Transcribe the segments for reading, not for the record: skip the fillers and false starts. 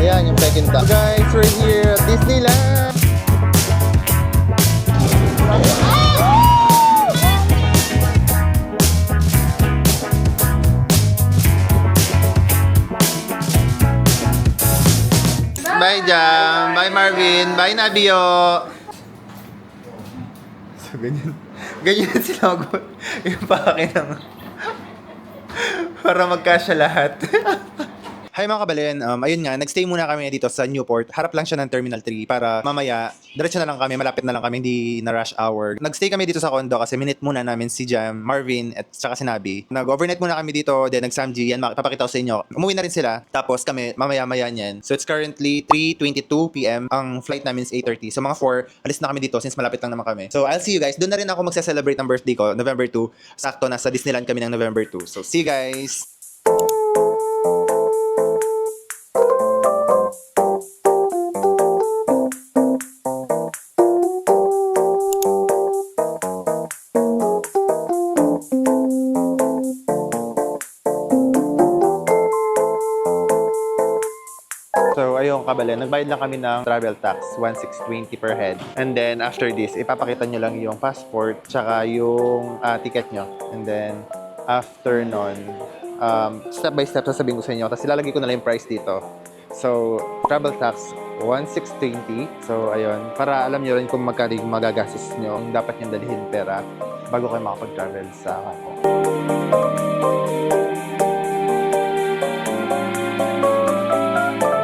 Ayan, yung Peking duck. Guys, we're here at Disneyland. Bye, Jam. Bye, Marvin. Bye, Nabio. So, ganyan. Ganyan sila yung pake ng para magkasya lahat. Hi mga kabalen, ayun nga, nagstay muna kami dito sa Newport. Harap lang siya ng Terminal 3 para mamaya, diretso na lang kami, malapit na lang kami, hindi na rush hour. Nagstay kami dito sa condo kasi minute muna namin si Jam, Marvin, at saka si Nabi. Nag-overnight muna kami dito, then nag-Samji, yan, papakita ko sa inyo. Umuwi na rin sila, tapos kami, mamaya-maya niyan. So it's currently 3:22 p.m. Ang flight namin is 8:30. So mga 4, alis na kami dito since malapit lang naman kami. So I'll see you guys. Doon na rin ako magse-celebrate ng birthday ko, November 2. Sakto, nasa Disneyland kami ng November 2. So see you guys! So, ayun kabalen, nagbayad lang kami ng travel tax, 1,620 per head. And then, after this, ipapakita nyo lang yung passport, tsaka yung ticket nyo. And then, after nun, step by step sasabihin ko sa inyo. Tapos ilalagay ko na lang yung price dito. So, travel tax, 1,620. So, ayun, para alam nyo rin kung magkano yung magagastos nyo, yung dapat nyo dalhin pera bago kayo makapag-travel sa Hong Kong.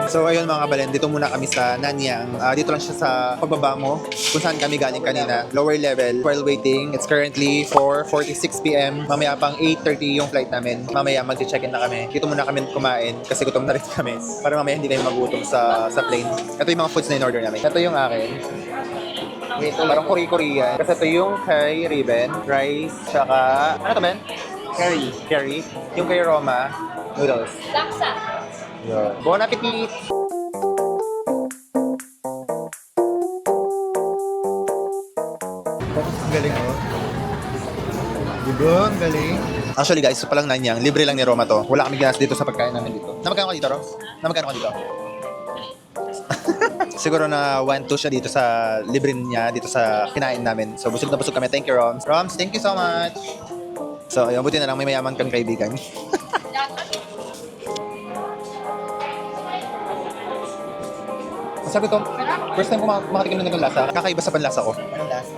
So ayun mga kabalen, dito muna kami sa Nanyang. Dito lang siya sa pagbaba mo, kung saan kami galing kanina. Lower level, while waiting. It's currently 4:46 p.m. Mamaya pang 8:30 yung flight namin. Mamaya mag-check-in na kami. Dito muna kami kumain kasi gutom na rin kami. Para mamaya hindi kami magutom sa plane. Ito yung mga foods na in-order namin. Ito yung akin. Wait, parang Korea. Kasi ito yung kay Raven, rice, tsaka... Ano to, Ben? Curry. Yung kay Roma, noodles. Laksa. Yeah. Bon appetit! Ang galing, oh. Diba? Ang galing. Actually guys, ito palang Nanyang. Libre lang ni Roma to. Wala kami ginastos dito sa pagkain namin dito. Namagkano ka dito, Roms? Namagkano ka dito? Siguro na 1-2 siya dito sa libre niya, dito sa kinain namin. So busog na busog kami. Thank you, Roms. Roms, thank you so much. So, ayun, buti na lang may mayaman kang kaibigan. Sabi ko, first time ko makatikim ng ganitong lasa, kakaiba sa panlasa ko. Anong lasa?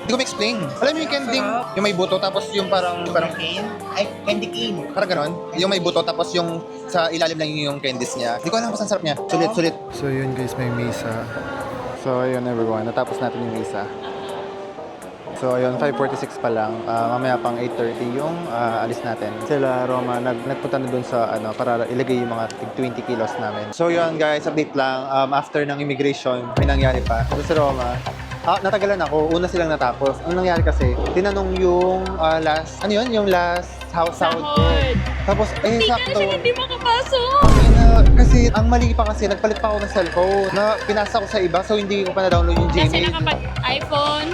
Hindi ko ma-explain. Alam mo yung kending, yung may buto, tapos yung parang Cane? Ay, candy cane. parang ganon. Yung may buto, tapos yung sa ilalim lang yung candies niya. Hindi ko alam kung saan sarap niya. Sulit. So yun guys, may misa. So ayun everyone, natapos natin yung misa. So ayun, 5:46 pa lang. Mamaya pang 8:30 yung alis natin. Sila Roma nagpunta na dun sa para ilagay yung mga 20 kilos namin. So yun guys, update lang. After ng immigration, may nangyari pa. So si Roma, natagalan ako. Una silang natapos. Ang nangyari kasi, tinanong yung last, yung last house out ko. Tapos, Hindi ka sakto. siya hindi makapasok. Kasi ang mali pa kasi, nagpalit pa ako ng cellphone na pinasa ko sa iba, so hindi ko pa na-download yung Kasi Gmail. nakapag-iPhone.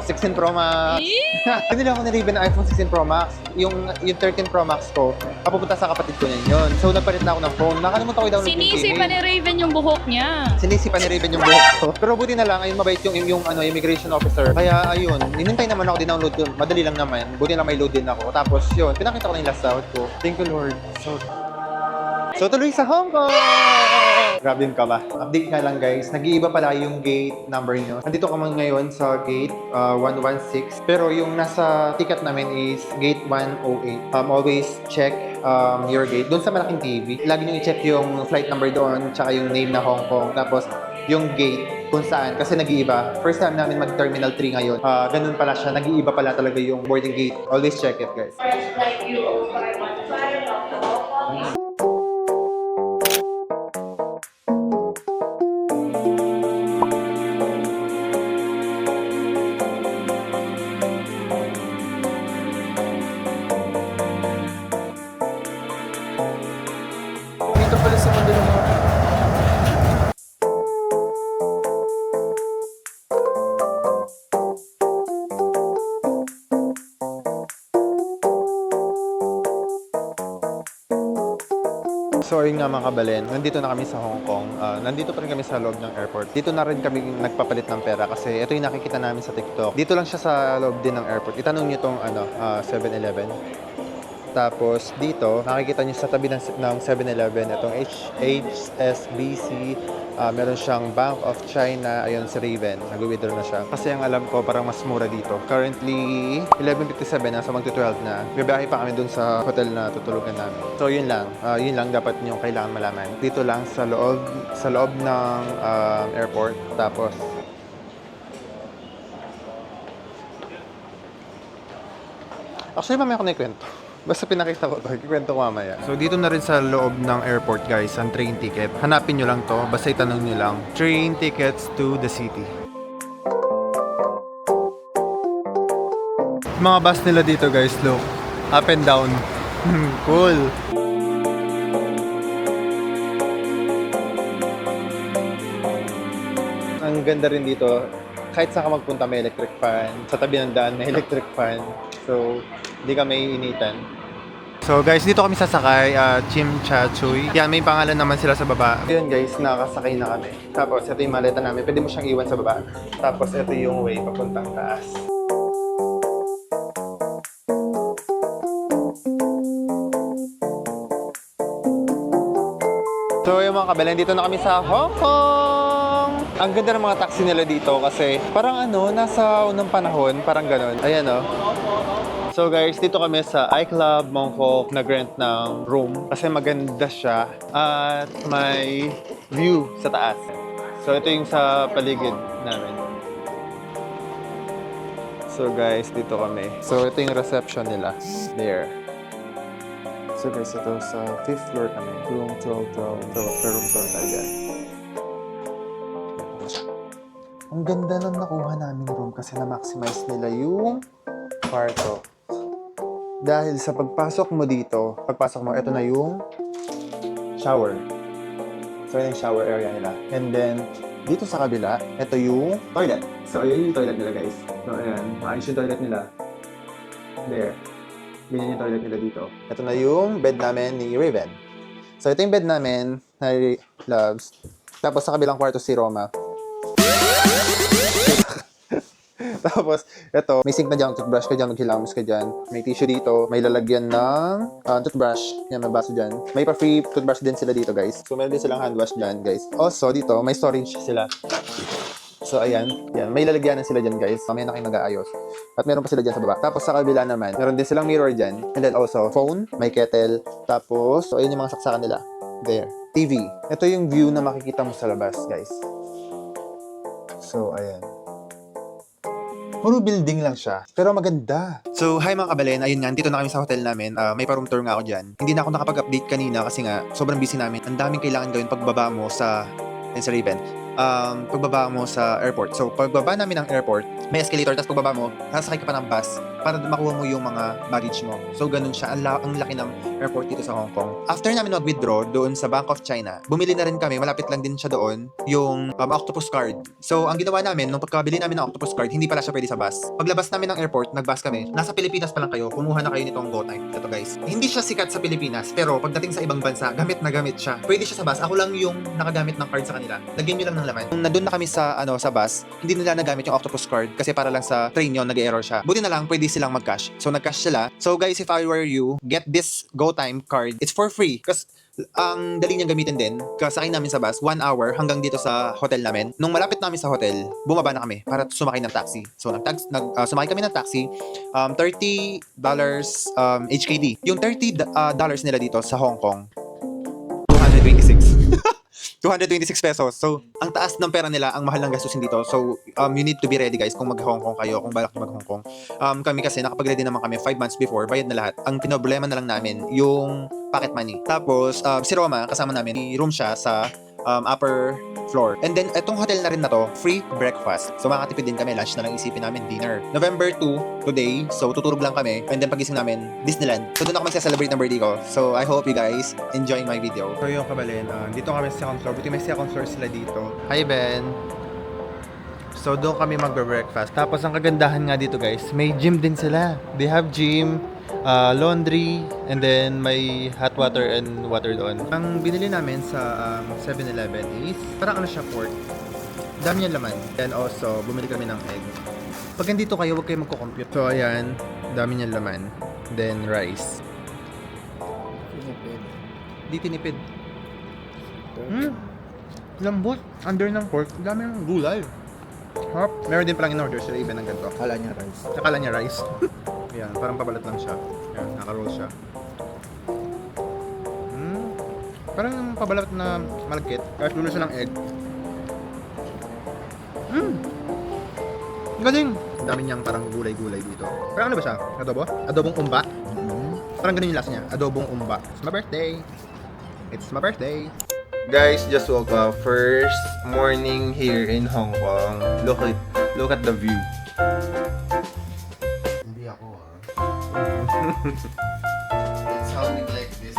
16 Pro Max. Eh? Binili ako ni Raven ng iPhone 16 Pro Max. Yung 13 Pro Max ko, papupunta sa kapatid ko niyan yun. So nagpalit na ako ng phone. Nakalimutan ko i-download yung Sinisi Gmail. pa ni Raven yung buhok niya. Sinisipan ni Raven yung buhok ko. Pero buti na lang, ayun mabait yung immigration officer. Kaya ayun, inintay naman ako, dinownload ko. Madali lang naman. Buti lang may load din ako. Tapos yun, pinakita ko na yung last out ko. Thank you Lord. So tuloy sa Hong Kong! Grabe yung kaba. Update nga lang guys, nag-iiba pala yung gate number nyo. Nandito kami ngayon sa gate 116. Pero yung nasa ticket namin is gate 108. Always check your gate. Doon sa malaking TV, lagi nyo i-check yung flight number doon, tsaka yung name na Hong Kong. Tapos yung gate kung saan, kasi nag-iiba. First time namin mag-Terminal 3 ngayon. Ganun pala siya, nag-iiba pala talaga yung boarding gate. Always check it guys. Dito pala sa mundo ng mga... So ayun nga mga kabalen, nandito na kami sa Hong Kong. Nandito pa rin kami sa loob ng airport. Dito na rin kami nagpapalit ng pera kasi ito yung nakikita namin sa TikTok. Dito lang siya sa loob din ng airport. Itanong nyo tong 7-Eleven. Tapos dito, nakikita nyo sa tabi ng 7-Eleven, itong HSBC, meron siyang Bank of China, ayun si Raven, nag-withdraw na siya. Kasi ang alam ko, parang mas mura dito. Currently, 11:57 na, so magto-12 na. Bibiyahe pa kami dun sa hotel na tutulugan namin. So yun lang dapat nyo kailangan malaman. Dito lang sa loob ng airport. Tapos, actually, mamaya ako na ikwento. Basta pinakita ko to, ikwento ko mamaya. So, dito na rin sa loob ng airport, guys, ang train ticket. Hanapin nyo lang to, basta itanong nyo lang. Train tickets to the city. Mga bus nila dito, guys, look. Up and down. Cool. Ang ganda rin dito, kahit saan ka magpunta may electric fan. Sa tabi ng daan may electric fan. So, hindi ka may initan. So guys, dito kami sasakay, Chim Cha Chuy. Yan, may pangalan naman sila sa baba. Yun guys, nakasakay na kami. Tapos, ito yung maleta namin. Pwede mo siyang iwan sa baba. Tapos, ito yung way papuntang taas. So yung mga kabelen, dito na kami sa Hong Kong! Ang ganda ng mga taxi nila dito kasi parang nasa unang panahon, parang ganon. Ayan So guys, dito kami sa iClub Mongkok, nag-rent ng room kasi maganda siya at may view sa taas. So ito yung sa paligid namin. So guys, dito kami. So ito yung reception nila. There. So guys, ito sa 5th floor kami. Room 12. So, room 12 tayo dyan. Ang ganda nung nakuha namin room kasi na-maximize nila yung kwarto. Dahil sa pagpasok mo dito, ito na yung shower. So, yun yung shower area nila. And then, dito sa kabila, ito yung toilet. So, ayun yung toilet nila, guys. So, ayan. Maayos yung toilet nila. There. Ganyan yung toilet nila dito. Ito na yung bed namin ni Raven. So, ito yung bed namin na loves. Tapos, sa kabilang kwarto si Roma. Tapos, ito, may sink na dyan, toothbrush ka dyan, maghilamos ka dyan. May tissue dito, may lalagyan ng toothbrush. Yan, may baso dyan. May pa-free toothbrush din sila dito, guys. So, meron din silang hand wash dyan, guys. Also, dito, may storage sila. So, ayan. Yan, may lalagyanan sila dyan, guys. Mamaya na kayo mag-aayos. At meron pa sila dyan sa baba. Tapos, sa kabila naman, meron din silang mirror dyan. And then also, phone, may kettle. Tapos, so, ayun yung mga saksakan nila. There. TV. Ito yung view na makikita mo sa labas, guys. So, ayan. Puro building lang siya, pero maganda. So, hi mga kabalen, ayun nga, dito na kami sa hotel namin. May pa-room tour nga ako dyan. Hindi na ako nakapag-update kanina kasi nga, sobrang busy namin. Ang daming kailangan gawin pagbaba mo sa Raven. Pagbaba mo sa airport. So, pagbaba namin ng airport, may escalator, tapos pagbaba mo, sasakay ka pa ng bus para makuha mo yung mga baggage mo. So, ganun siya. Ang laki ng airport dito sa Hong Kong. After namin mag-withdraw doon sa Bank of China, bumili na rin kami, malapit lang din siya doon, yung octopus card. So, ang ginawa namin, nung pagkabili namin ng octopus card, hindi pala siya pwede sa bus. Paglabas namin ng airport, nag-bus kami. Nasa Pilipinas pa lang kayo, kumuha na kayo nitong GoTyme. Ito guys. Hindi siya sikat sa Pilipinas, pero pagdating sa ibang bansa, gamit na gamit siya. Pwede siya sa bus. Ako lang yung nakagamit ng card sa kanila. Lagyan nyo lang ng laman. Nung nandun na kami sa bus, hindi nila nagamit yung octopus card kasi para lang sa train yun, nag-error siya. Buti na lang, pwede silang mag-cash. So, nag-cash sila. So, guys, if I were you, get this GoTyme card. It's for free. Kasi ang dali niyang gamitin din. Kasakay namin sa bus, 1 hour hanggang dito sa hotel namin. Nung malapit namin sa hotel, bumaba na kami para sumakay ng taxi. So, sumakay kami ng taxi. $30 HKD. Yung $30 nila dito sa Hong Kong, 226 pesos. So, ang taas ng pera nila, ang mahal ng gastusin dito. So, you need to be ready guys kung mag-Hong Kong kayo, kung balak mag-Hong Kong. Kami kasi, nakapag-ready naman kami 5 months before, bayad na lahat. Ang pinoblema na lang namin, yung pocket money. Tapos, si Roma, kasama namin, room siya sa upper floor. And then, etong hotel na rin na to, free breakfast. So, makakatipid din kami. Lunch na lang isipin namin, dinner. November 2, today. So, tutulog lang kami. And then, pagising namin, Disneyland. So, doon ako mag-celebrate ng birthday ko. So, I hope you guys enjoy my video. So, yung kabalin, dito kami sa second floor. Buti may second floor sila dito. Hi, Ben! So, doon kami magbe-breakfast. Tapos, ang kagandahan nga dito, guys, may gym din sila. They have gym. laundry, and then may hot water and water doon. Ang binili namin sa 7-Eleven is parang ano siya, pork. Dami niya laman. And also, bumili kami ng egg. Pag nandito kayo, huwag kayo magko-compute. So, ayan, dami niya laman. Then, rice. Di tinipid. Lambot. Under ng pork. Dami ng gulay. Hop. Meron din palang in-order sila even ng ganito. Kala niya rice. Nakala niya rice. Ayan, parang pabalat lang siya. Ayan, naka-roll siya. Parang yung pabalat na malagkit. Kahit dulo siya ng egg. Ang galing! Ang dami niyang parang gulay-gulay dito. Parang ano ba siya? Adobo? Adobong umba? Parang ganun yung lasa niya. Adobong umba. It's my birthday! It's my birthday! Guys, just woke up. First morning here in Hong Kong. Look at the view. Hindi ako It's sounding like this.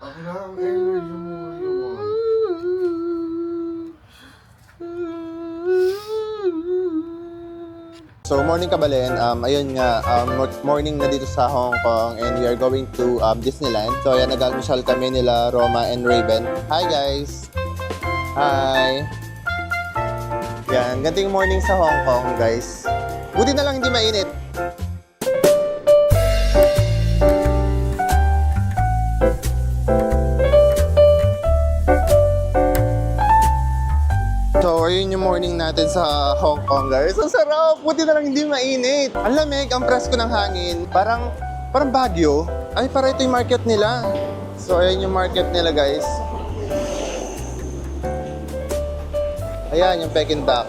Ako na ang energy mo. So morning Kabalen, ayun nga, morning na dito sa Hong Kong and we are going to Disneyland. So ayan, nag-almusal kami nila Roma and Raven. Hi guys! Hi! Yan, ganting morning sa Hong Kong guys. Buti na lang hindi mainit. So, ayun yung morning natin sa Hong Kong, guys. Ang sarap! Buti na lang hindi mainit. Ang lamig, ang presko ng hangin. Parang Baguio. Ay, para ito yung market nila. So, ayun yung market nila, guys. Ayan, yung Peking duck.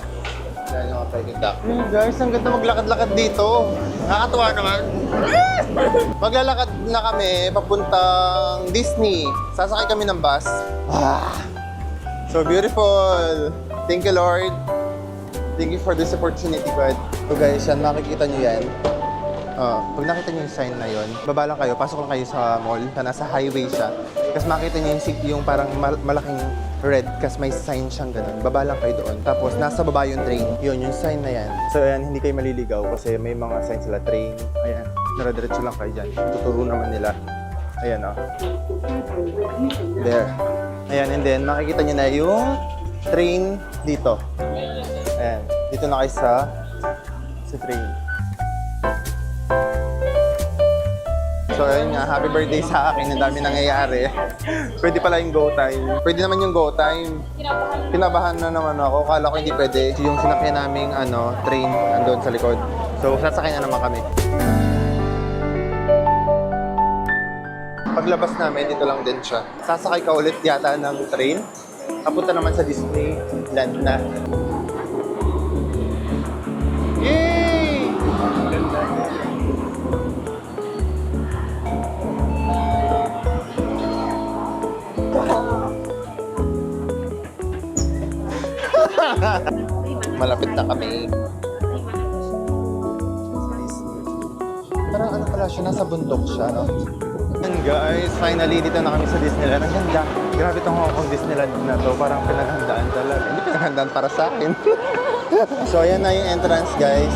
Ayan yung Peking duck. Guys, ang ganda maglakad-lakad dito. Nakakatuwa naman. Maglalakad na kami papuntang Disney. Sasakay kami ng bus. So beautiful! Thank you, Lord. Thank you for this opportunity, God. So guys, yan, makikita nyo yan. Pag nakita nyo yung sign na yon, baba lang kayo, pasok lang kayo sa mall, na nasa highway siya. Kasi makita nyo yung parang malaking red, kasi may sign siyang ganun. Baba lang kayo doon. Tapos nasa baba yung train. Yun, yung sign na yan. So ayan, hindi kayo maliligaw kasi may mga sign sila, train. Ayan, naradiretso lang kayo dyan. Tuturo naman nila. Ayan, There. Ayan, and then makikita nyo na yung train dito. Ayan, dito na kayo sa train. So ayun nga, happy birthday sa akin. Ang dami nangyayari. Pwede pala yung go time. Pwede naman yung go time. Kinabahan na naman ako. Kala ko hindi pwede. Yung sinakyan naming train andun sa likod. So sasakay na naman kami. Paglabas namin, dito lang din siya. Sasakay ka ulit yata ng train. Kapunta naman sa Disneyland na. Yay! Malapit na kami. Parang ano pala siya, nasa bundok siya, no? And guys, finally dito na kami sa Disneyland. Ang ganda. Grabe itong Hong Kong Disneyland na to. Parang pinaghandaan talaga. Hindi pinaghandaan para sa akin. So ayan na yung entrance, guys.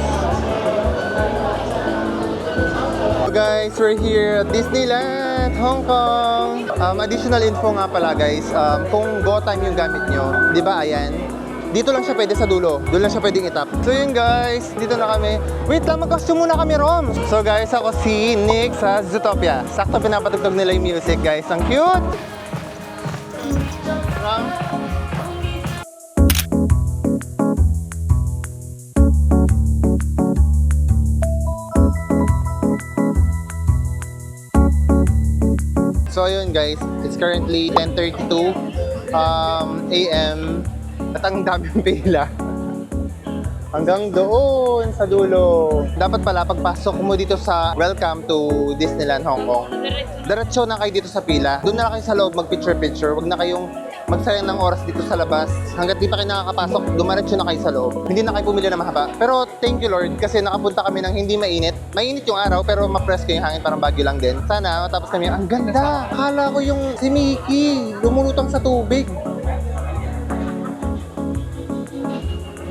So guys, we're here at Disneyland, Hong Kong. Additional info nga pala guys. Kung Go Time yung gamit nyo, di ba ayan? Dito lang siya pwede sa dulo. Doon lang siya pwedeng itap. So yun guys, dito na kami. Wait lang, mag-costume muna kami, Rom. So guys, ako si Nick sa Zootopia. Sakto pinapatugtog nila yung music, guys. Ang cute! Rom? So ayun guys, it's currently 10:32 AM. At ang daming pila. Hanggang doon sa dulo. Dapat pala pagpasok mo dito sa Welcome to Disneyland Hong Kong, diretso na kayo dito sa pila. Doon na lang kayo sa loob mag-picture-picture. Huwag na kayong magsayang ng oras dito sa labas. Hanggat di pa kayo nakakapasok, dumiretso na kayo sa loob. Hindi na kayo pumili na mahaba. Pero thank you Lord kasi nakapunta kami ng hindi mainit. Mainit yung araw pero ma-presko yung hangin, parang Baguio lang din. Sana matapos kami. Ang ganda! Akala ko yung si Mickey lumulutang sa tubig.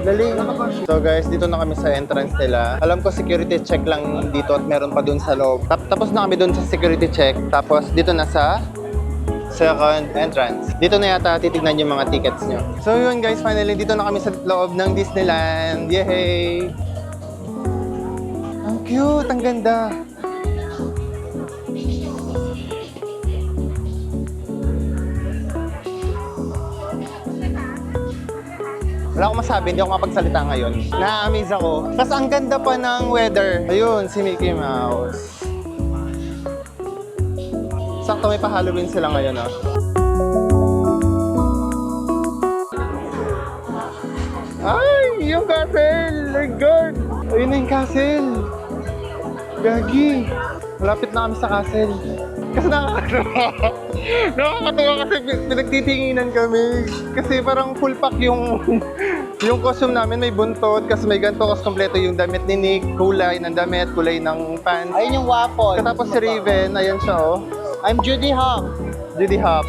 Galing. So guys, dito na kami sa entrance nila. Alam ko security check lang dito at meron pa dun sa loob. Tapos na kami dun sa security check. Tapos dito na sa second entrance. Dito na yata titignan yung mga tickets nyo. So yun guys, finally dito na kami sa loob ng Disneyland. Yay! Ang cute! Ang ganda! Wala akong masabi, hindi ako mapagsalita ngayon. Na-amaze ako. Tapos ang ganda pa ng weather. Ayun, si Mickey Mouse. Sakto may pa-Halloween sila ngayon, ah. Ay, yung castle! My God! Ayun na yung castle! Gagi! Malapit na kami sa castle. Kasi nakakatawa. Nakakatawa kasi pinagtitinginan kami. Kasi parang full pack yung costume namin. May buntot, kasi may ganito, kasi kompleto yung damit ni Nick. Kulay ng damit, kulay ng pants. Ayun yung waffle. Tapos si Raven, ayan siya, oh. I'm Judy Hop. Judy Hop.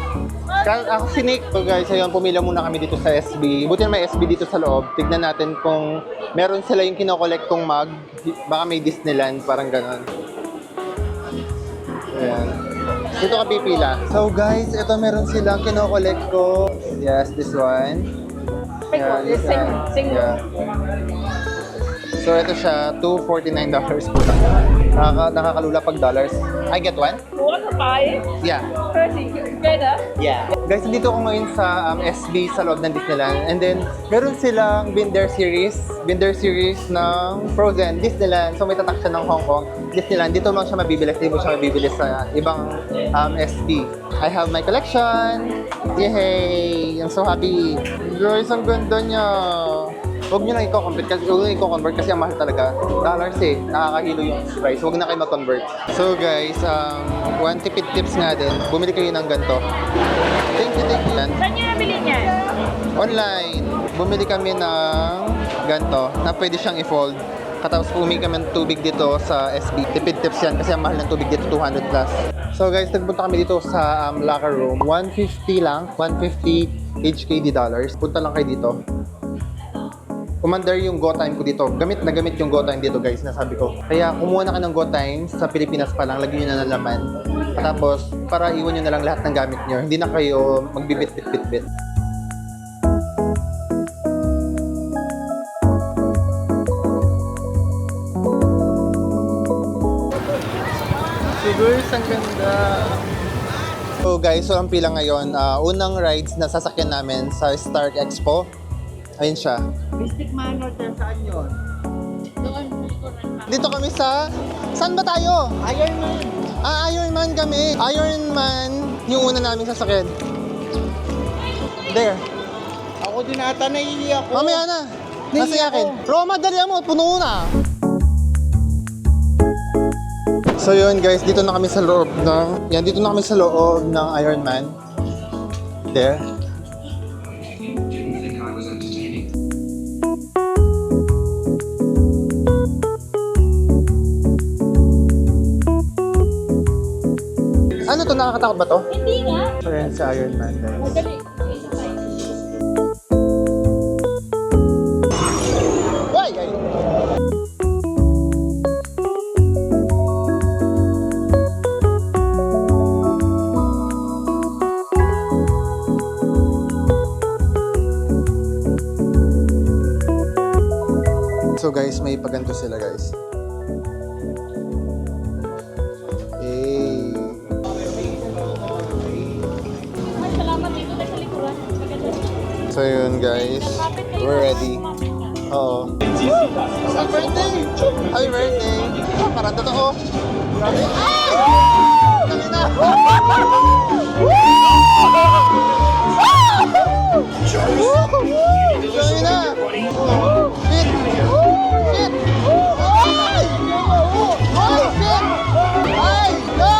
Ako si Nick. So guys, ayun, pumila muna kami dito sa SB. Buti na may SB dito sa loob. Tignan natin kung meron sila yung kinokolektong mug. Baka may Disneyland, parang ganon. Ayan. Dito ka pipila. So guys, ito meron silang kinokolekt ko. Yes, this one. Yeah, this one. Yeah. So ito siya, $249 po lang. Nakakalula pag dollars. I get one? You want to buy it? Yeah. First, together. Yeah. Guys, dito ako ngayon sa SB sa loob ng Disneyland. And then, meron silang Binder series. Binder series ng Frozen, Disneyland. So may tatak siya ng Hong Kong, Disneyland. Dito mo siya mabibili. Hindi mo siya mabibili sa ibang SB. I have my collection. Yay! I'm so happy. Guys, ang ganda niya. Huwag nyo lang i-convert kasi ang mahal talaga. Dollars eh. Nakakahilo yung price. Huwag na kayo mag-convert. So guys, one tipid tips nga din. Bumili kayo ng ganito. Thank you. Saan nyo nabili niyan? Online. Bumili kami ng ganito na pwede siyang i-fold. Katapos pumili kami ng tubig dito sa SB. Tipid tips yan kasi ang mahal ng tubig dito 200 plus. So guys, nagpunta kami dito sa locker room. 150 lang. 150 HKD dollars. Punta lang kayo dito. Umandar yung Go Time ko dito. Gamit na gamit yung Go Time dito guys, nasabi ko. Kaya kumuha na ka ng Go Time sa Pilipinas pa lang, lagyan nyo na ng laman. Tapos, para iwan nyo na lang lahat ng gamit nyo. Hindi na kayo magbibit-bit-bit-bit. Siguro, ang ganda. So guys, so ang pila ngayon, unang rides na sasakyan namin sa Stark Expo. Ayun siya. Mystic Manor, saan yun? Doon. Dito kami sa... Saan ba tayo? Iron Man. Iron Man kami. Iron Man yung una namin sasakyan. There. Ako din ata naiihi ako. Mamaya na. Nasa yakin. Roma, dali mo. Puno na. So yun guys, dito na kami sa loob ng... Yan, dito na kami sa loob ng Iron Man. There. Ano to? Nakakatakot ba to? Hindi nga. So yan si Iron Man guys. Madali. Ay! Ay! So guys, may paganto sila guys. Salamat dito tayo sa likuran. Maganda. So yun guys, we're ready. Oo. Happy birthday! Happy birthday! Parang totoo. Grabe. Dali na! Dali na! Shit! Shit! Ay! Ay!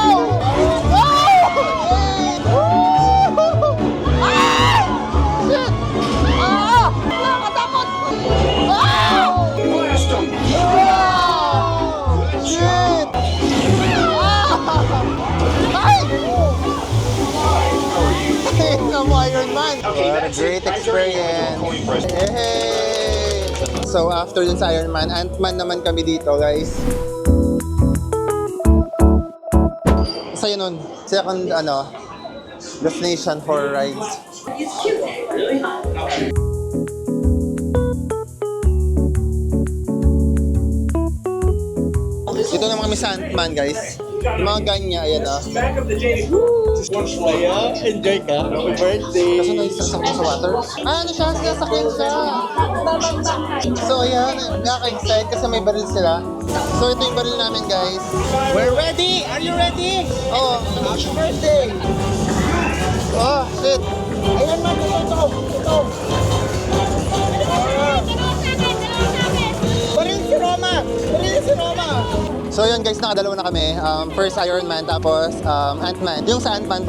Shit! Ay! Go! Go! Ay! Shit! Ah! Nakakatakot! Ah! Shit! Ay! Tingnan mo, Iron Man! What a great experience! Hey! So after dun sa Ironman, Ant-Man naman kami dito guys. Masaya nun. Second destination for rides. Dito naman kami sa Ant-Man guys. Yung mga ganya, ayan Kaya, enjoy ka. Happy birthday. Kaso na-stress ako sa water. Ano siya? Sinasakyan siya. So ayan, nakaka-excite kasi may baril sila. So ito yung baril namin guys. We're ready! Are you ready? Oh, Happy birthday! oh shit. Ayan man, ito. Baril si Roma! Baril si Roma! So yun guys, nakadalawa na kami. First Ironman, tapos Ant-Man. Yung sa Ant-Man,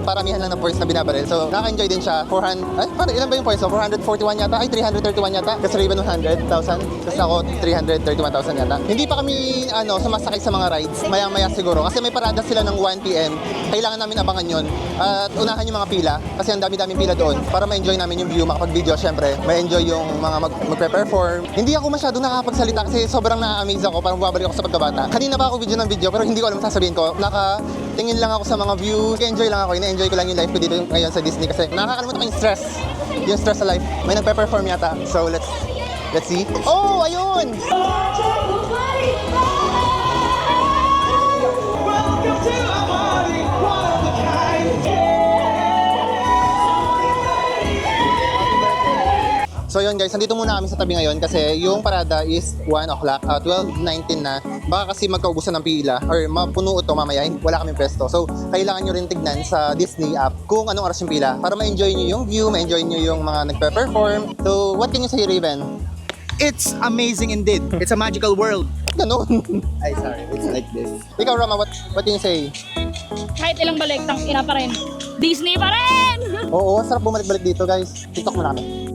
paramihan lang ng points na binabaril. So nakaka-enjoy din siya. Ilan ba yung points? So 441 yata? Ay, 331 yata. Kasi Raven 100,000. Tapos ako 331,000 yata. Hindi pa kami sumasakay sa mga rides. Maya-maya siguro. Kasi may parada sila ng 1 PM. Kailangan namin abangan yun. At unahan yung mga pila. Kasi ang dami-daming pila doon. Para ma-enjoy namin yung view, makapag-video syempre. Ma-enjoy yung mga magpe-perform. Hindi ako masyadong nakakapagsalita kasi sobrang na-amaze ako. Parang bumabalik ako sa pagkabata. Kanina pa ako video ng video pero hindi ko alam sasabihin ko. Nakatingin lang ako sa mga views. Enjoy lang ako. Ina-enjoy ko lang yung life ko dito ngayon sa Disney kasi nakakalimutan ko yung stress. Yung stress sa life. May nagpe-perform yata. So let's see. Oh, ayun! So yun guys, nandito muna kami sa tabi ngayon kasi yung parada is 1 o'clock, 12:19 na. Baka kasi magkaubusan ng pila or mapuno ito mamaya, wala kaming pwesto. So kailangan nyo rin tignan sa Disney app kung anong oras yung pila para ma-enjoy nyo yung view, ma-enjoy nyo yung mga nagpe-perform. So what can you say, Raven? It's amazing indeed. It's a magical world. Ganun. Ay, sorry. It's like this. Ikaw, Rama, what can you say? Kahit ilang balik, ina pa rin. Disney pa rin! Oo, sarap bumalik-balik dito guys. TikTok mo namin.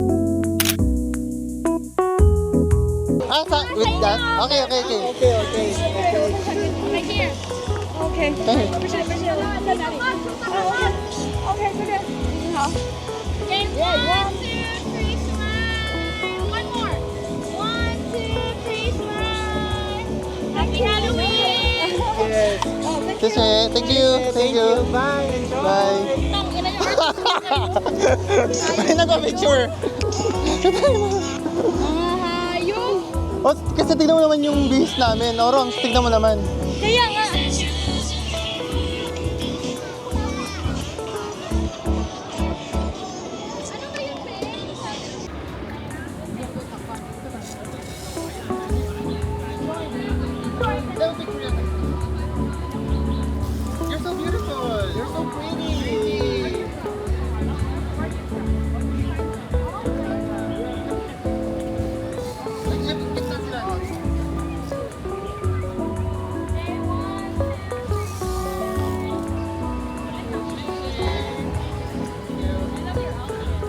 With that? Okay. Right here. Okay. Brazil. Okay, good. Okay, 1, 2, 3, smile. One more. 1, 2, 3, smile. Happy Halloween! Yes. Thank you. Bye. Enjoy. Bye. Tang, ina yung Ay, nagpa-picture. hayop. Oh, kasi tignan mo naman yung bihis namin. O, Rongs, tignan mo naman. Kaya nga. You're so beautiful. You're so pretty.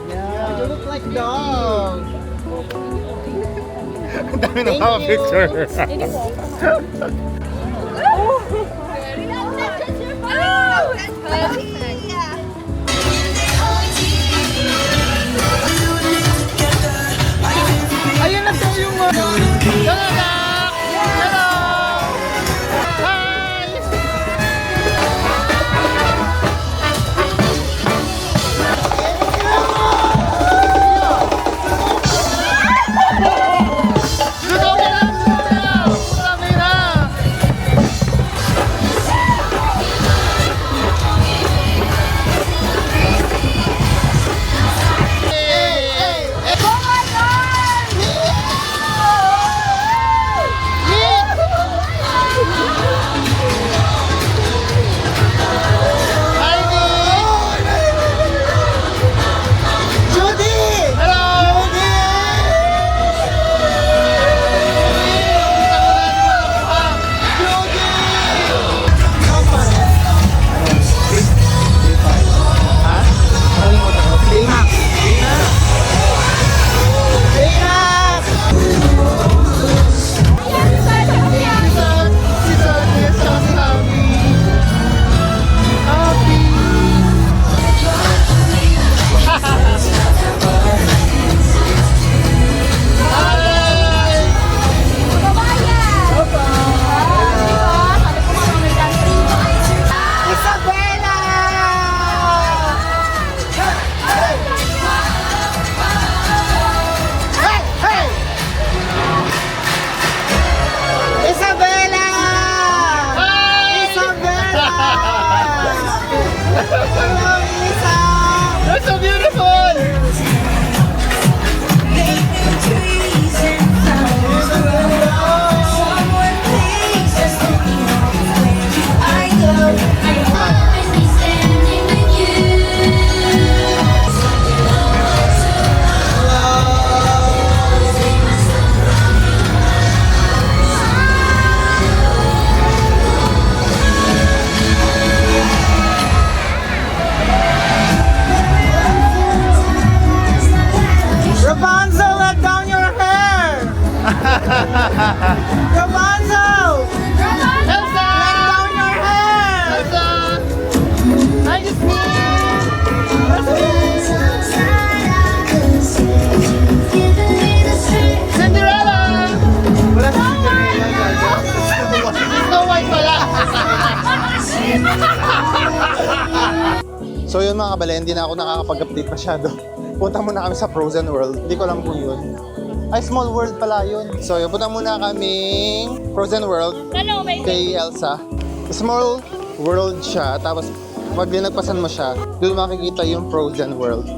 Yeah, you look like dog. Dami na mga picture. Ayun na tayo yung Rapunzel! Elsa! Let down your hair! Elsa! I just Cinderella! Wala si Cinderella, Snow White pala! So yun mga kabale, hindi na ako nakakapag-update masyado. Punta muna kami sa Frozen World. Hindi ko alam kung yun. Ay, Small World pala yun. So yun, punta muna kaming Frozen World Ano, may kay Elsa. Small World siya, tapos pag linagpasan mo siya, doon makikita yung Frozen World.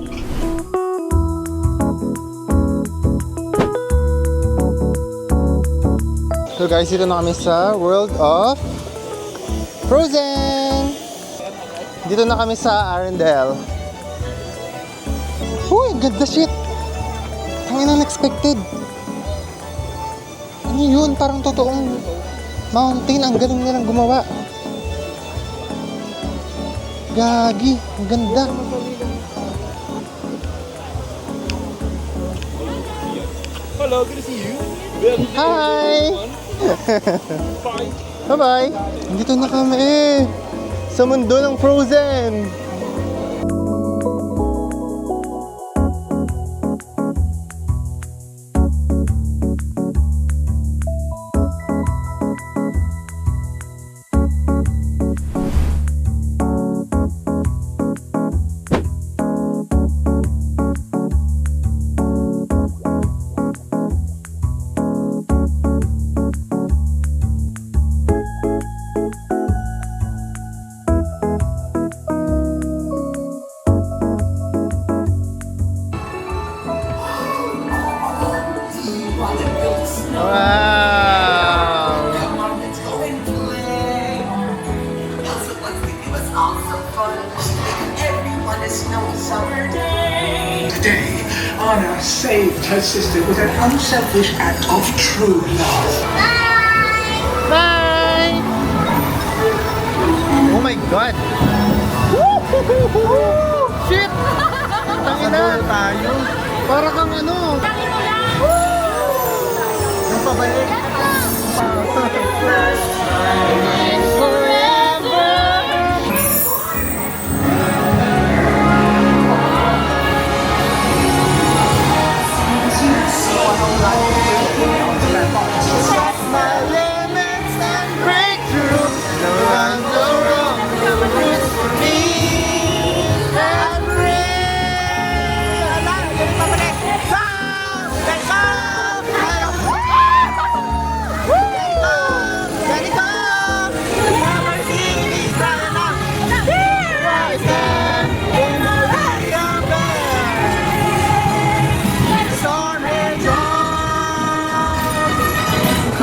So guys, dito na kami sa World of Frozen! Dito na kami sa Arendelle. Uy, ganda shit! Ang unexpected. Ano yun? Parang totoong mountain. Ang galing nilang gumawa. Gagi, ang ganda. Hello, good to see you. Hi! Bye-bye! Dito na kami sa mundo ng Frozen! Wow! Today, Anna saved her sister with an unselfish act of true love. Bye! Oh my God! Shit! Tangina! tayo. Para kang ano? Yung pabalik.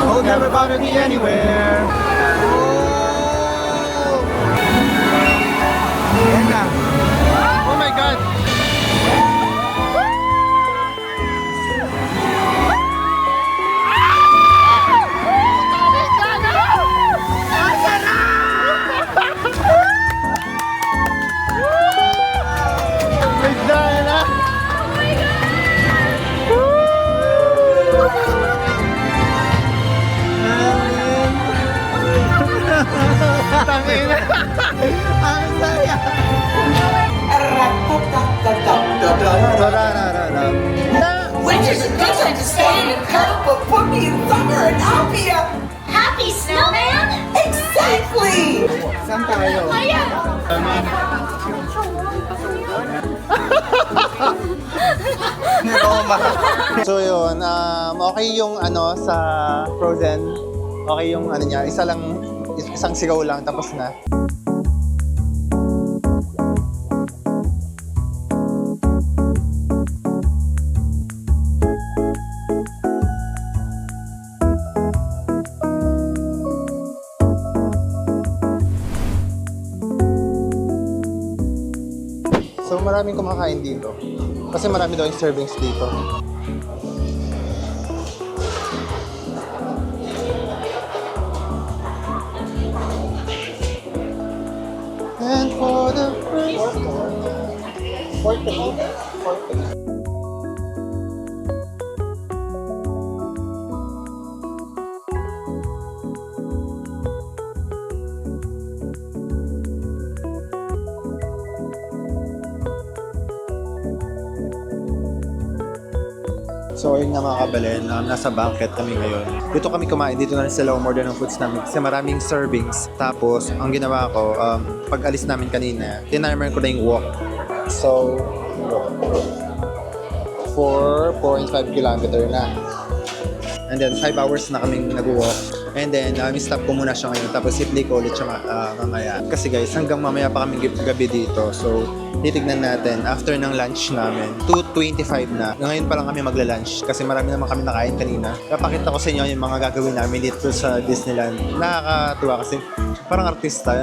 Oh, never bother me anywhere. Oh my God! Bigla na! Tangina! Ang saya! Which is a good time to stay in a cup, but put me in summer and I'll be a Happy snowman? exactly. Saan tayo? So yun, okay yung ano sa Frozen. Okay yung ano niya, isang sigaw lang tapos na. So maraming kumakain dito. Kasi marami daw yung servings dito. And for the first So ayun nga mga kabalen, nasa banquet kami ngayon. Dito kami kumain, dito na rin sila umorder ng foods namin kasi maraming servings. Tapos ang ginawa ko, pag alis namin kanina, tinarmer ko na yung walk. So, 4.5 kilometer na. And then 5 hours na kaming nag-walk. And then, stop ko muna siya ngayon. Tapos i-play ko ulit siya mamaya. Kasi guys, hanggang mamaya pa kami gabi dito. So, titignan natin after ng lunch namin. 2:25 na. Ngayon pa lang kami magla-lunch. Kasi marami naman kami nakain kanina. Papakita ko sa inyo yung mga gagawin namin dito sa Disneyland. Nakakatuwa kasi parang artista.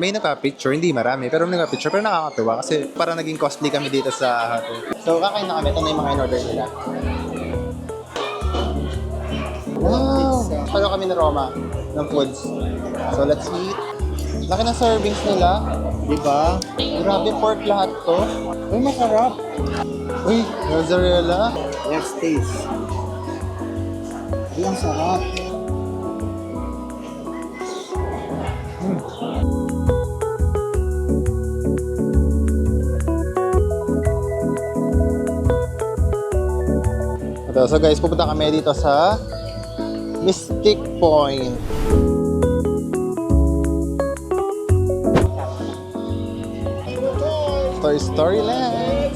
May nagpa-picture. Hindi marami. Pero may nagpa-picture. Pero nakakatuwa. Kasi parang naging costly kami dito sa hotel. So, kakain na kami. Ito na yung mga in-order nila. Wow! Palo kami na Roma ng foods. So, let's eat. Laki ng servings nila. Diba? Grabe, pork lahat to. Uy, masarap. Uy, mozzarella. Let's taste. Ay, ang sarap. So guys, pupunta kami dito sa Mystic Point. Storyland.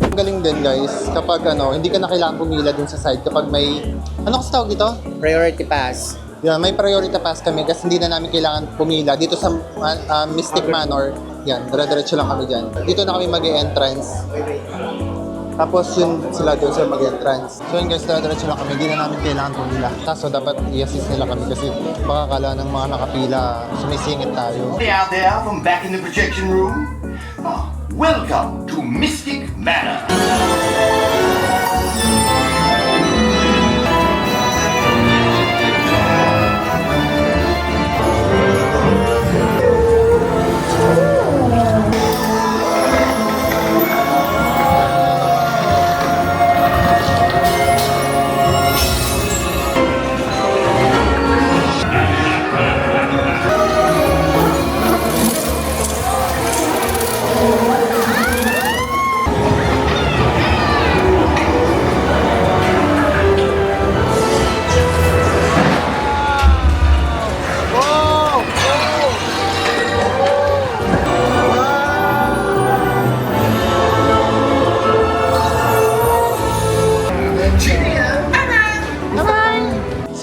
Ang galing din guys, kapag hindi ka na kailangan pumila dun sa side kapag may, kasi tawag dito? Priority pass. Yan, may priority pass kami kasi hindi na namin kailangan pumila dito sa Mystic Manor. Yan, dire-diretso lang kami dyan. Dito na kami mag-e-entrance. Tapos yun sila doon sa mag-entrance. So yun guys, dire-diretso lang kami. Hindi na namin kailangan pumila. Kaso dapat i-assist nila kami kasi baka kala ng mga nakapila, sumisingit tayo. Hey out there from back in the projection room. Welcome to Mystic Manor.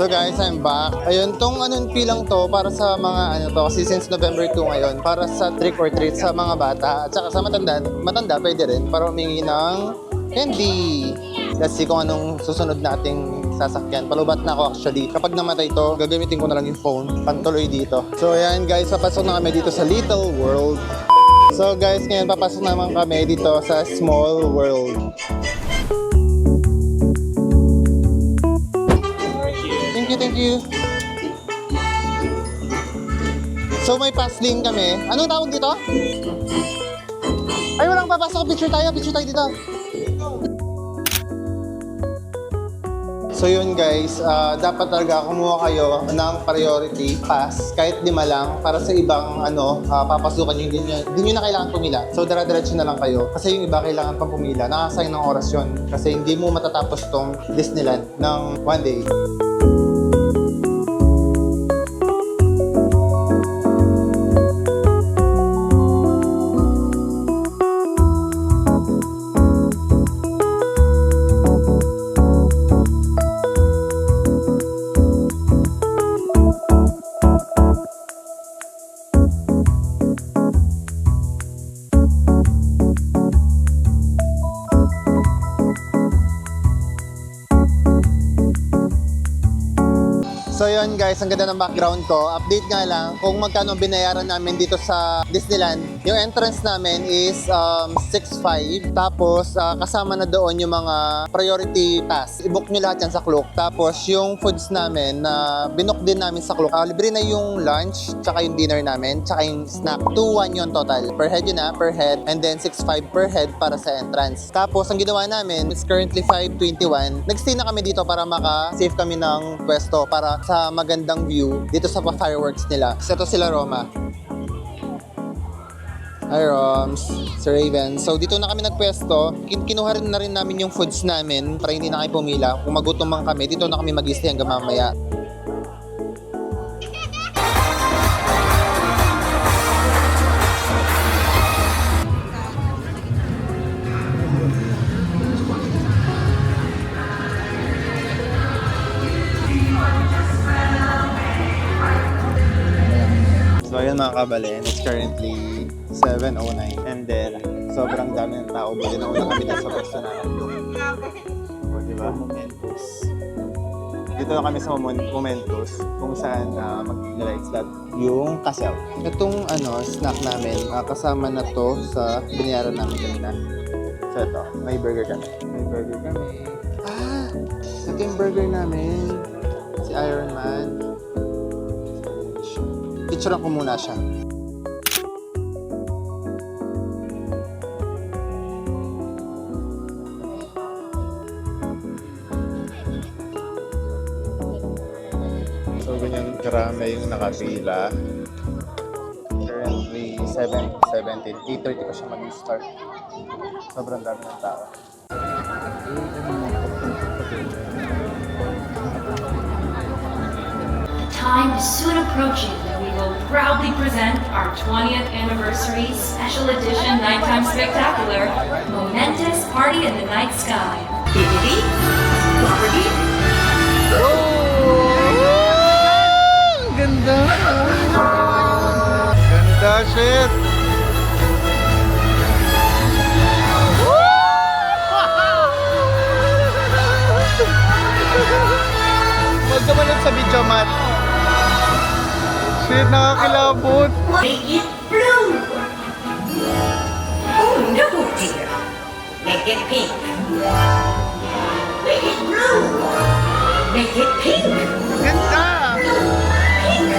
So guys, I'm back. Ayun, tong pilang to para sa mga kasi since November 2 ngayon, para sa trick or treat sa mga bata at saka sa matanda pwede rin para humingi ng candy. Let's see kung anong susunod nating sasakyan. Palubat na ako actually. Kapag namatay to, gagamitin ko na lang yung phone pantuloy dito. So ayan guys, papasok na kami dito sa Little World. So guys, ngayon papasok naman kami dito sa Small World. Thank you. So may pass lane kami. Anong tawag dito? Ay, walang papasok. Picture tayo dito. So yun guys, dapat talaga kumuha kayo ng priority pass kahit 5 lang para sa ibang papasukan nyo, hindi nyo na kailangan pumila. So dire-diretso na lang kayo kasi yung iba kailangan pang pumila. Nakasayang ng oras yun kasi hindi mo matatapos tong Disneyland ng one day. So yun guys, ang ganda ng background ko. Update nga lang kung magkano binayaran namin dito sa Disneyland Yung entrance namin is 6.5. Tapos kasama na doon yung mga priority pass. I-book nyo lahat yan sa Klook. Tapos yung foods namin na binook din namin sa Klook. Libre na yung lunch, tsaka yung dinner namin, tsaka yung snack. 2-1 yun total. Per head yun per head. And then 6.5 per head para sa entrance. Tapos ang ginawa namin, it's currently 5:21. Nagstay na kami dito para maka-save kami ng pwesto para sa magandang view dito sa fireworks nila. So ito sila Roma. Hi Roms, Sir Raven. So dito na kami nagpwesto. Kinuha rin na rin namin yung foods namin para hindi na kayo pumila. Kung magutom man kami, dito na kami mag-stay hanggang mamaya. So ayun mga kabalin, it's currently 7:09 and then sobrang dami ng tao. Buti na una kami dito sa pwesto namin. O diba? Momentos. Dito na kami sa Momentos kung saan mag-lights that yung castle. Itong snack namin, kasama na to sa binayaran namin kanina. So ito, may burger kami. Ito yung burger namin. Si Iron Man. Picturean ko muna siya. So, ganyan karami yung nakapila. Currently, 7:17. 8:30 ko siya mag-start. Sobrang dami ng tao. Time is soon approaching when we will proudly present our 20th anniversary special edition nighttime spectacular, Momentous Party in the Night Sky. Bibbidi, bobbidi. Ganda! Ganda, shit! Magkamanap sa video, Matt. Shit, nakakilabot. Make it blue. Oh no, dear. Make it pink. Make it blue. Make it pink. Ganda! Pink.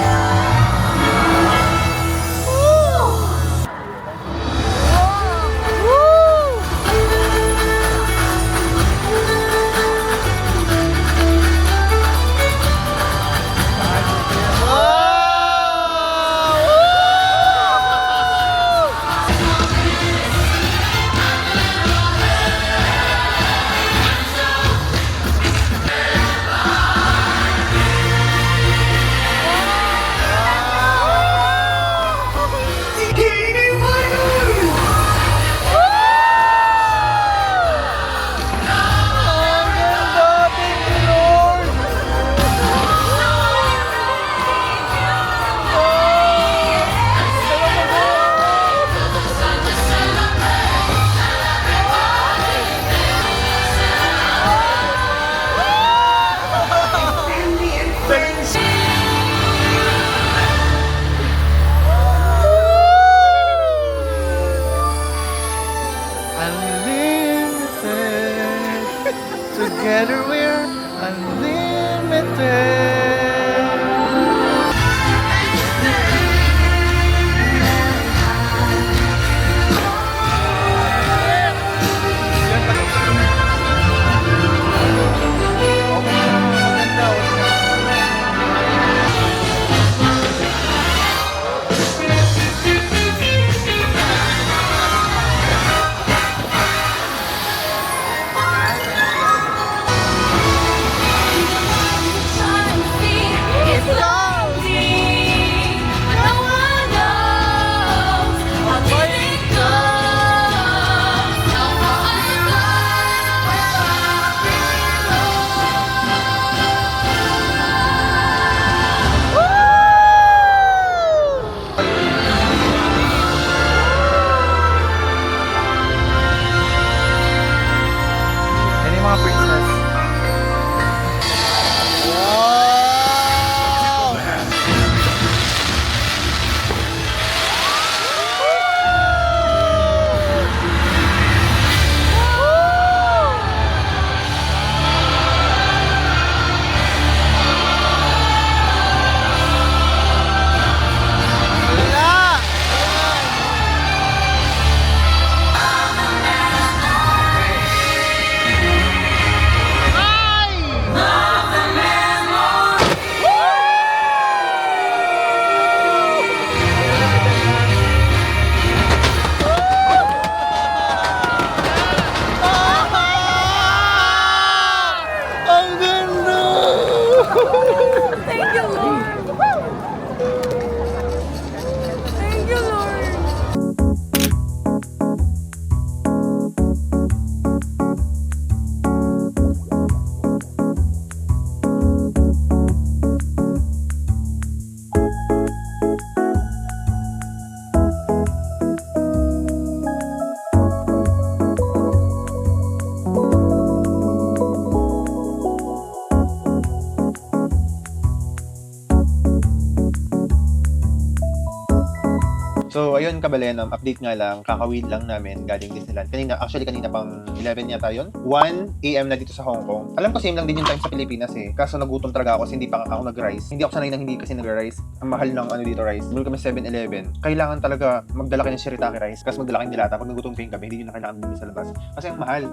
So, ayun kabalenam, update nga lang, kakawid lang namin galing Disneyland. Kanina pang 11 yata yun. 1 AM na dito sa Hong Kong. Alam ko same lang din yung time sa Pilipinas eh. Kaso nagutom talaga ako kasi hindi pa ako nag-rice. Hindi ako sanay nang hindi kasi nag-rice. Ang mahal ng dito rice. Bumili kami 7-Eleven. Kailangan talaga magdala kayo ng shirataki rice. Kasi magdala kayong dilata. Pag nagutom kayong gabi, hindi nyo na kailangan bumili sa labas. Kasi ang mahal.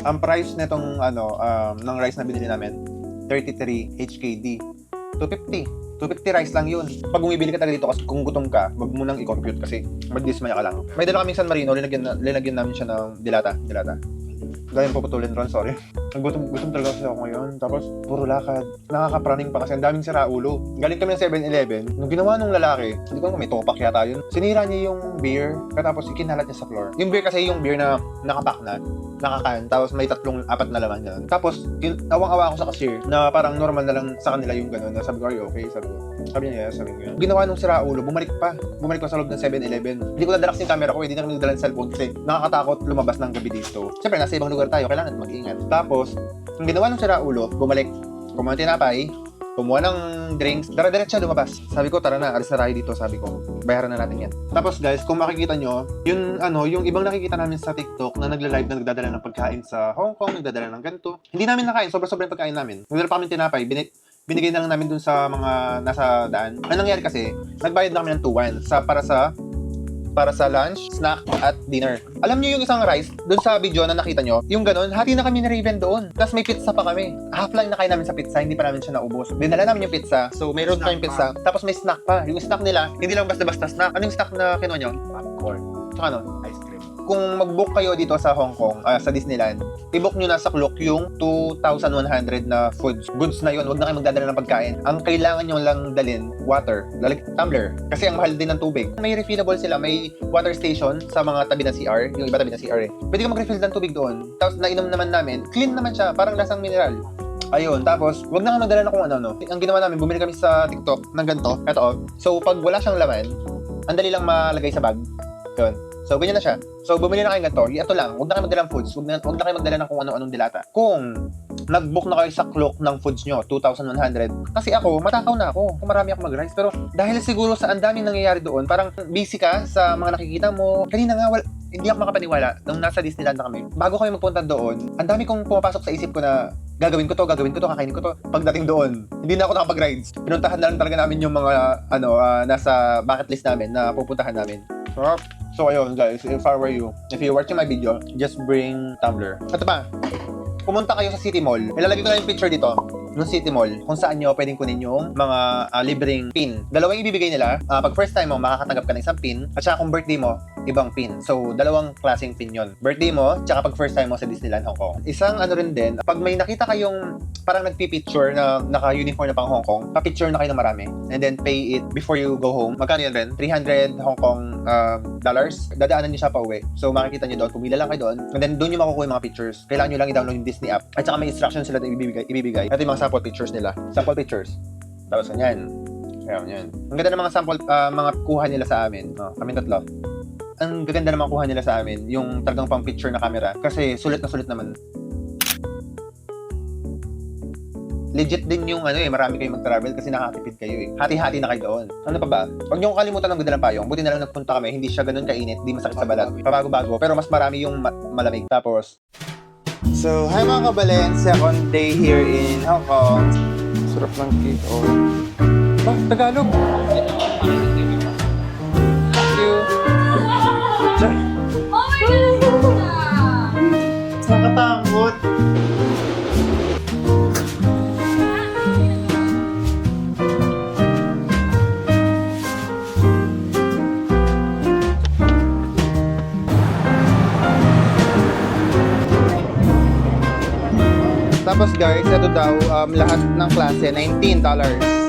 Ang price netong ng rice na binili namin, 33 HKD. 250 rice lang yun. Pag bumibili ka talaga dito kasi kung gutom ka, wag mo nang i-compute kasi magdismaya ka lang. May dala kaming San Marino, linagyan namin siya ng dilata. Gayang puputulin ron, sorry. Gutom talaga kasi ako ngayon. Tapos, puro lakad. Nakakapraning pa kasi ang daming siraulo. Galing kami ng 7-Eleven. Nung ginawa nung lalaki, hindi ko alam kung may topak yata yun. Sinira niya yung beer, katapos ikinalat niya sa floor. Yung beer kasi yung beer na nakapack na, nakakan, tapos may 3-4 na laman yun. Tapos, awang-awa ako sa cashier na parang normal na lang sa kanila yung gano'n. Sabi ko, are you okay? Sabi niya, sabi ko yun. Ginawa nung siraulo, bumalik ko sa loob ng 7-Eleven. Hindi ko nadala kasi yung camera ko, hindi na kami nagdala ng cellphone kasi nakakatakot lumabas ng gabi dito. Siyempre, nasa ibang lugar tayo, kailangan mag-ingat. Tapos, yung ginawa nung siraulo, bumalik, kumuha ng tinapay, kumuha ng drinks, dara-diretsa lumabas. Sabi ko, tara na, alis na tayo dito, sabi ko. Bayaran na natin yan. Tapos guys, kung makikita nyo, yung ibang nakikita namin sa TikTok na nagla-live na nagdadala ng pagkain sa Hong Kong, nagdadala ng ganito. Hindi namin nakain, sobra-sobra yung pagkain namin. Nagdala pa kami tinapay, binigay na lang namin dun sa mga nasa daan. Ang nangyari kasi, nagbayad na kami ng 2-1 para sa lunch, snack, at dinner. Alam niyo yung isang rice, dun sa video na nakita nyo, yung ganun, hati na kami ni Raven doon. Tapos may pizza pa kami. Half lang na kain namin sa pizza, hindi pa namin siya naubos. Dinala namin yung pizza, so mayroon tayong pizza. Tapos may snack pa. Yung snack nila, hindi lang basta-basta snack. Ano yung snack na kinuha nyo? Popcorn. Tsaka ano? Ice cream. Kung mag-book kayo dito sa Hong Kong, sa Disneyland, i-book nyo na sa Klook yung 2,100 na goods na yun. Huwag na kayo magdadala ng pagkain. Ang kailangan nyo lang dalhin, water, tumbler. Kasi ang mahal din ng tubig. May refillable sila, may water station sa mga tabi ng CR. Yung iba tabi ng CR eh. Pwede ka mag-refill ng tubig doon. Tapos nainom naman namin, clean naman siya, parang lasang mineral. Ayun, tapos, wag na kami magdala na kung ano. Ang ginawa namin, bumili kami sa TikTok ng ganito. Ito, so pag wala siyang laman, ang dali lang malagay sa bag. Yun. So, ganyan na siya. So, bumili na kayo ganito. Ito lang. Huwag na kayo magdala ng foods. Huwag na kayo magdala ng kung ano-anong dilata. Kung nag-book na kayo sa Klook ng foods nyo, 2,100. Kasi ako, matakaw na ako. Kung marami ako mag-rice. Pero dahil siguro sa ang daming nangyayari doon, parang busy ka sa mga nakikita mo. Kanina nga, hindi ako makapaniwala nung nasa Disneyland na kami. Bago kami magpunta doon, ang dami kong pumapasok sa isip ko na gagawin ko to, kakainin ko to. Pagdating doon, hindi na ako nakapag-rides. Pinuntahan na lang talaga namin yung mga nasa bucket list namin na pupuntahan namin. So ayun guys, if I were you, if you're watching my video, just bring tumbler. Ito pa, pumunta kayo sa City Mall. Ilalagay ko na yung picture dito ng City Mall kung saan nyo pwedeng kunin yung mga libreng pin. Dalawang ibibigay nila. Pag first time mo, makakatanggap ka ng isang pin. At saka kung birthday mo, ibang pin. So, dalawang klaseng pin yon. Birthday mo, tsaka pag first time mo sa Disneyland Hong Kong. Isang rin din, pag may nakita kayong parang nagpipicture na naka-uniform na pang Hong Kong, pa-picture na kayo ng marami. And then pay it before you go home. Magkano yan rin? 300 Hong Kong dollars. Dadaanan niyo siya pa uwi. So, makikita niyo doon. Pumila lang kayo doon. And then, doon niyo makukuha yung mga pictures. Kailangan niyo lang i-download yung Disney app. At saka may instructions sila na ibibigay. Ito yung mga sample pictures nila. Sample pictures. Tapos, ganyan. Ayan. Ang ganda ng mga sample, mga kuha nila sa amin. Kami tatlo. Ang gaganda naman kuha nila sa amin, yung talagang pang picture na camera. Kasi sulit na sulit naman. Legit din yung marami kayong mag-travel kasi nakakatipid kayo eh. Hati-hati na kayo doon. Ano pa ba? Huwag niyo kalimutan ng ganda ng payong. Buti na lang nagpunta kami, hindi siya ganun kainit, hindi masakit sa balat. Pabago-bago, pero mas marami yung malamig. Tapos, so, hi mga kabalen, second day here in Hong Kong. Sarap ng cake, Tagalog! Thank you! Oh my God! Nakatakot! Tapos guys, ito daw, lahat ng klase, $19.